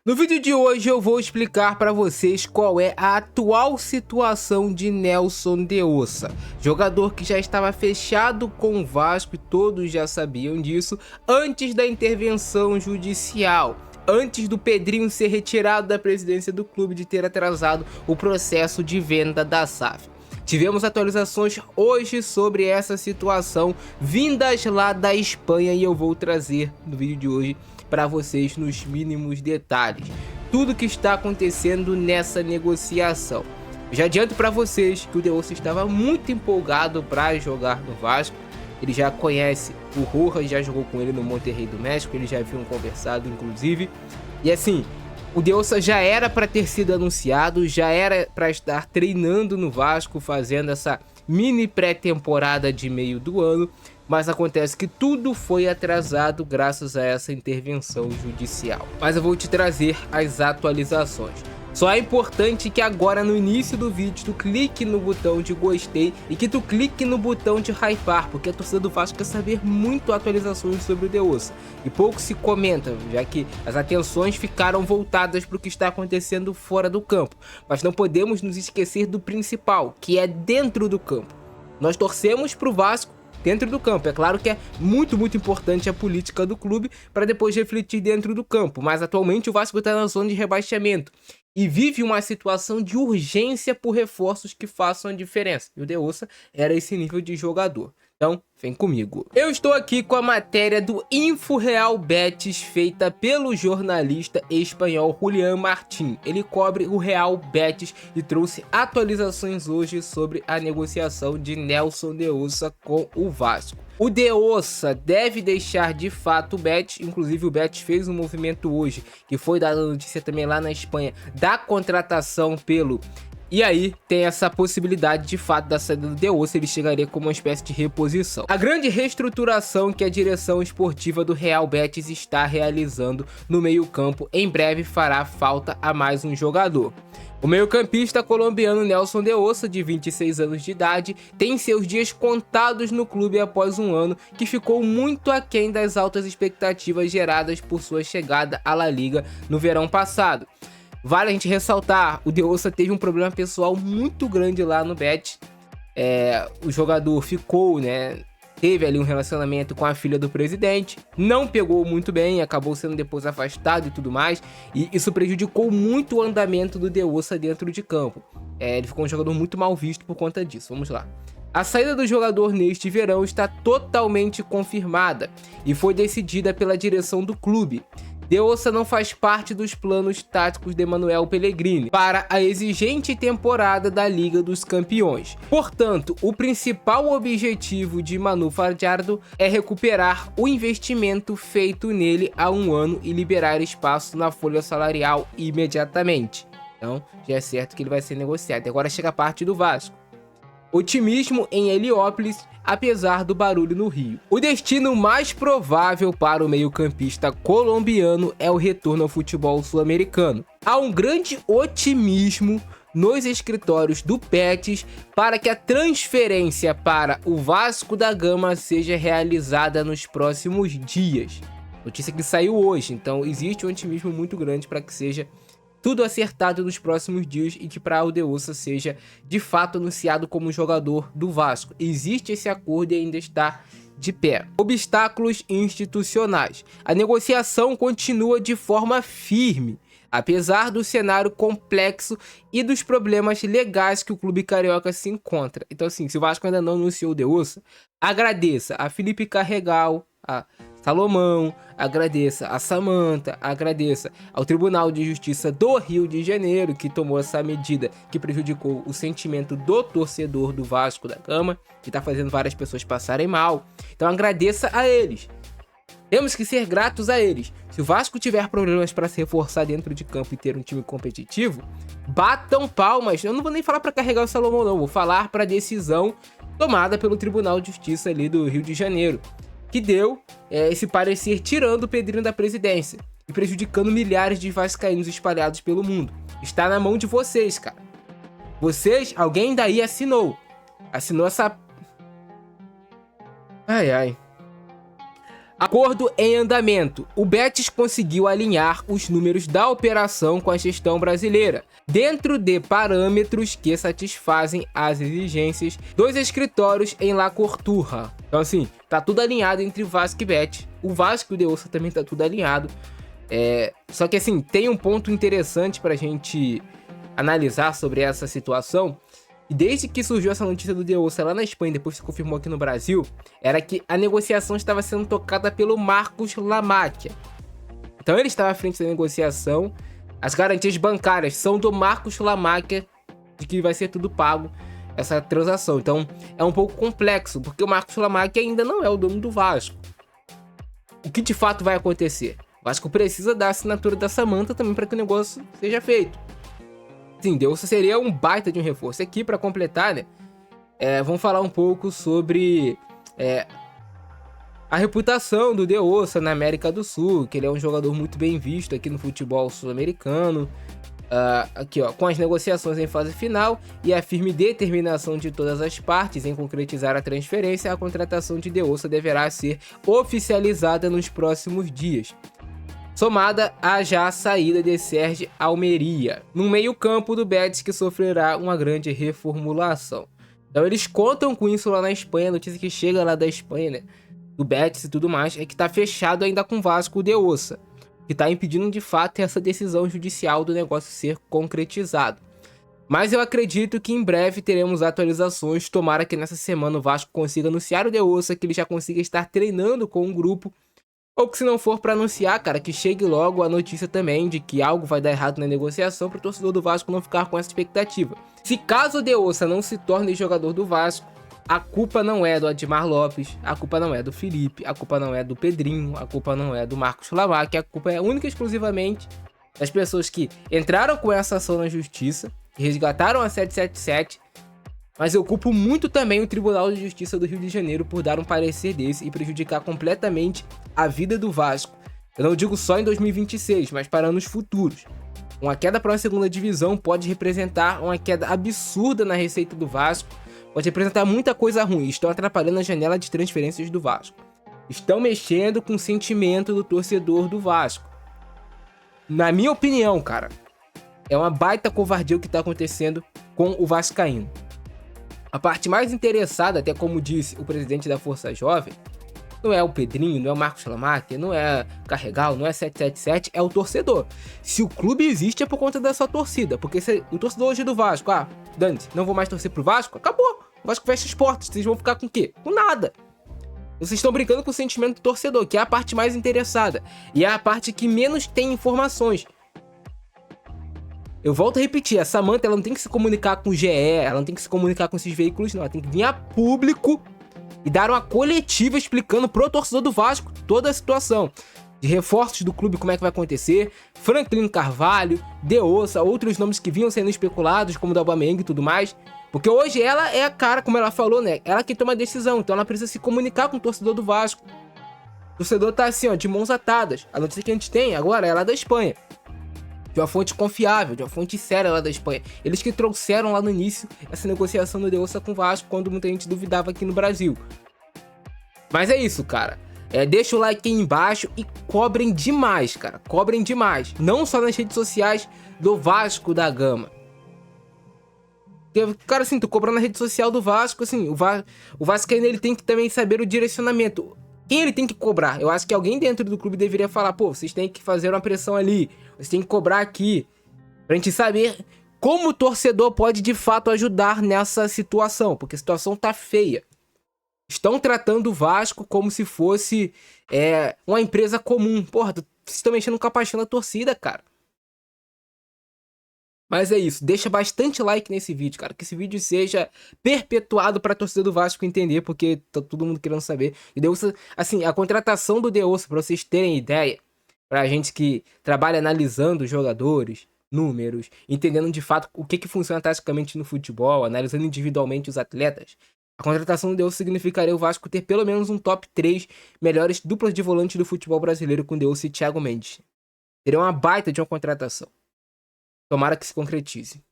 No vídeo de hoje eu vou explicar para vocês qual é a atual situação de Nelson de Ossa, jogador que já estava fechado com o Vasco e todos já sabiam disso antes da intervenção judicial, antes do Pedrinho ser retirado da presidência do clube de ter atrasado o processo de venda da SAF. Tivemos atualizações hoje sobre essa situação vindas lá da Espanha e eu vou trazer no vídeo de hoje para vocês nos mínimos detalhes tudo que está acontecendo nessa negociação. Já adianto para vocês que o De Ossa estava muito empolgado para jogar no Vasco. Ele já conhece o Rojas, já jogou com ele no Monterrey do México, eles já haviam conversado inclusive. E assim, o De Ossa já era para ter sido anunciado, já era para estar treinando no Vasco, fazendo essa mini pré-temporada de meio do ano, mas acontece que tudo foi atrasado graças a essa intervenção judicial. Mas eu vou te trazer as atualizações. Só é importante que agora no início do vídeo tu clique no botão de gostei e que tu clique no botão de hypar, porque a torcida do Vasco quer saber muito atualizações sobre o De Ossa e pouco se comenta, já que as atenções ficaram voltadas para o que está acontecendo fora do campo, mas não podemos nos esquecer do principal, que é dentro do campo. Nós torcemos para o Vasco dentro do campo. É claro que é muito importante a política do clube para depois refletir dentro do campo, mas atualmente o Vasco está na zona de rebaixamento e vive uma situação de urgência por reforços que façam a diferença. E o De Ossa era esse nível de jogador. Então, vem comigo. Eu estou aqui com a matéria do Info Real Betis, feita pelo jornalista espanhol Julián Martín. Ele cobre o Real Betis e trouxe atualizações hoje sobre a negociação de Nelson de Ossa com o Vasco. O De Ossa deve deixar de fato o Betis, inclusive o Betis fez um movimento hoje, que foi dada a notícia também lá na Espanha, da contratação pelo... E aí tem essa possibilidade de fato da saída do De Ossa, ele chegaria como uma espécie de reposição. A grande reestruturação que a direção esportiva do Real Betis está realizando no meio-campo em breve fará falta a mais um jogador. O meio-campista colombiano Nelson de Ossa, de 26 anos de idade, tem seus dias contados no clube após um ano que ficou muito aquém das altas expectativas geradas por sua chegada à La Liga no verão passado. Vale a gente ressaltar, o De Ossa teve um problema pessoal muito grande lá no Betis. O jogador ficou, teve ali um relacionamento com a filha do presidente, não pegou muito bem, acabou sendo depois afastado e tudo mais, e isso prejudicou muito o andamento do De Ossa dentro de campo. Ele ficou um jogador muito mal visto por conta disso. Vamos lá. A saída do jogador neste verão está totalmente confirmada e foi decidida pela direção do clube. De Ossa não faz parte dos planos táticos de Manuel Pellegrini para a exigente temporada da Liga dos Campeões. Portanto, o principal objetivo de Manu Fajardo é recuperar o investimento feito nele há um ano e liberar espaço na folha salarial imediatamente. Então, já é certo que ele vai ser negociado. Agora chega a parte do Vasco. Otimismo em Heliópolis, apesar do barulho no Rio. O destino mais provável para o meio-campista colombiano é o retorno ao futebol sul-americano. Há um grande otimismo nos escritórios do Betis para que a transferência para o Vasco da Gama seja realizada nos próximos dias. Notícia que saiu hoje, então existe um otimismo muito grande para que seja tudo acertado nos próximos dias e que para o De Ossa seja de fato anunciado como jogador do Vasco. Existe esse acordo e ainda está de pé. Obstáculos institucionais. A negociação continua de forma firme, apesar do cenário complexo e dos problemas legais que o clube carioca se encontra. Então assim, se o Vasco ainda não anunciou o De Ossa, agradeça a Felipe Carregal, a Salomão, agradeça a Samanta, agradeça ao Tribunal de Justiça do Rio de Janeiro, que tomou essa medida que prejudicou o sentimento do torcedor do Vasco da Gama, que está fazendo várias pessoas passarem mal. Então agradeça a eles. Temos que ser gratos a eles. Se o Vasco tiver problemas para se reforçar dentro de campo e ter um time competitivo, batam palmas. Eu não vou nem falar para carregar o Salomão não, vou falar para a decisão tomada pelo Tribunal de Justiça ali do Rio de Janeiro, que deu esse parecer tirando o Pedrinho da presidência e prejudicando milhares de vascaínos espalhados pelo mundo. Está na mão de vocês, cara. Vocês, alguém daí assinou essa... Ai. Acordo em andamento. O Betis conseguiu alinhar os números da operação com a gestão brasileira, dentro de parâmetros que satisfazem as exigências dos escritórios em La Corturra. Então assim, tá tudo alinhado entre Vasco e Betis. O Vasco e o De Ossa também tá tudo alinhado. Só que assim, tem um ponto interessante pra gente analisar sobre essa situação. E desde que surgiu essa notícia do De Ossa lá na Espanha, depois se confirmou aqui no Brasil, era que a negociação estava sendo tocada pelo Marcos Lamáquia. Então ele estava à frente da negociação, as garantias bancárias são do Marcos Lamáquia, de que vai ser tudo pago essa transação. Então é um pouco complexo, porque o Marcos Lamáquia ainda não é o dono do Vasco. O que de fato vai acontecer? O Vasco precisa da assinatura da Samantha também para que o negócio seja feito. Sim, De Ossa seria um baita de um reforço. Aqui, para completar, né? Vamos falar um pouco sobre a reputação do De Ossa na América do Sul, que ele é um jogador muito bem visto aqui no futebol sul-americano. Aqui, ó, com as negociações em fase final e a firme determinação de todas as partes em concretizar a transferência, a contratação de De Ossa deverá ser oficializada nos próximos dias, somada à já saída de Serge Almeria, no meio-campo do Betis, que sofrerá uma grande reformulação. Então eles contam com isso lá na Espanha. A notícia que chega lá da Espanha, né, do Betis e tudo mais, é que tá fechado ainda com o Vasco o De Ossa, que tá impedindo de fato essa decisão judicial do negócio ser concretizado. Mas eu acredito que em breve teremos atualizações. Tomara que nessa semana o Vasco consiga anunciar o De Ossa, que ele já consiga estar treinando com o grupo. Ou que se não for para anunciar, cara, que chegue logo a notícia também de que algo vai dar errado na negociação para o torcedor do Vasco não ficar com essa expectativa. Se caso o De Ossa não se torne jogador do Vasco, a culpa não é do Admar Lopes, a culpa não é do Felipe, a culpa não é do Pedrinho, a culpa não é do Marcos Lamáquia, a culpa é única e exclusivamente das pessoas que entraram com essa ação na justiça, que resgataram a 777, mas eu culpo muito também o Tribunal de Justiça do Rio de Janeiro por dar um parecer desse e prejudicar completamente a vida do Vasco. Eu não digo só em 2026, mas para anos futuros. Uma queda para uma segunda divisão pode representar uma queda absurda na receita do Vasco, pode representar muita coisa ruim. Estão atrapalhando a janela de transferências do Vasco. Estão mexendo com o sentimento do torcedor do Vasco. Na minha opinião, cara, é uma baita covardia o que está acontecendo com o vascaíno. A parte mais interessada, até como disse o presidente da Força Jovem, não é o Pedrinho, não é o Marcos Lamáquia, não é Carregal, não é 777, é o torcedor. Se o clube existe é por conta da sua torcida, porque se o torcedor hoje é do Vasco, dane-se, não vou mais torcer pro Vasco, acabou. O Vasco fecha as portas, vocês vão ficar com o quê? Com nada. Vocês estão brincando com o sentimento do torcedor, que é a parte mais interessada, e é a parte que menos tem informações. Eu volto a repetir, a Samantha ela não tem que se comunicar com o GE, ela não tem que se comunicar com esses veículos, não. Ela tem que vir a público e dar uma coletiva explicando pro torcedor do Vasco toda a situação de reforços do clube, como é que vai acontecer, Franklin Carvalho, De Ossa, outros nomes que vinham sendo especulados, como o da Aubameyang e tudo mais. Porque hoje ela é a cara, como ela falou, né? Ela que toma a decisão, então ela precisa se comunicar com o torcedor do Vasco. O torcedor tá assim, ó, de mãos atadas. A notícia que a gente tem agora é lá da Espanha, de uma fonte confiável, de uma fonte séria lá da Espanha. Eles que trouxeram lá no início essa negociação do De Ossa com o Vasco, quando muita gente duvidava aqui no Brasil. Mas é isso, cara. Deixa o like aí embaixo e cobrem demais, cara. Cobrem demais. Não só nas redes sociais do Vasco da Gama. Porque, cara, assim, tu cobrando na rede social do Vasco, assim, o Vascaíno ele tem que também saber o direcionamento. Quem ele tem que cobrar? Eu acho que alguém dentro do clube deveria falar, pô, vocês têm que fazer uma pressão ali, vocês têm que cobrar aqui, pra gente saber como o torcedor pode de fato ajudar nessa situação, porque a situação tá feia. Estão tratando o Vasco como se fosse uma empresa comum. Porra, vocês estão mexendo com a paixão da torcida, cara. Mas é isso, deixa bastante like nesse vídeo, cara, que esse vídeo seja perpetuado pra torcida do Vasco entender, porque tá todo mundo querendo saber. E De Ossa, assim, a contratação do De Ossa, pra vocês terem ideia, pra gente que trabalha analisando os jogadores, números, entendendo de fato o que funciona taticamente no futebol, analisando individualmente os atletas, a contratação do De Ossa significaria o Vasco ter pelo menos um top 3 melhores duplas de volante do futebol brasileiro com De Ossa e Thiago Mendes. Seria uma baita de uma contratação. Tomara que se concretize.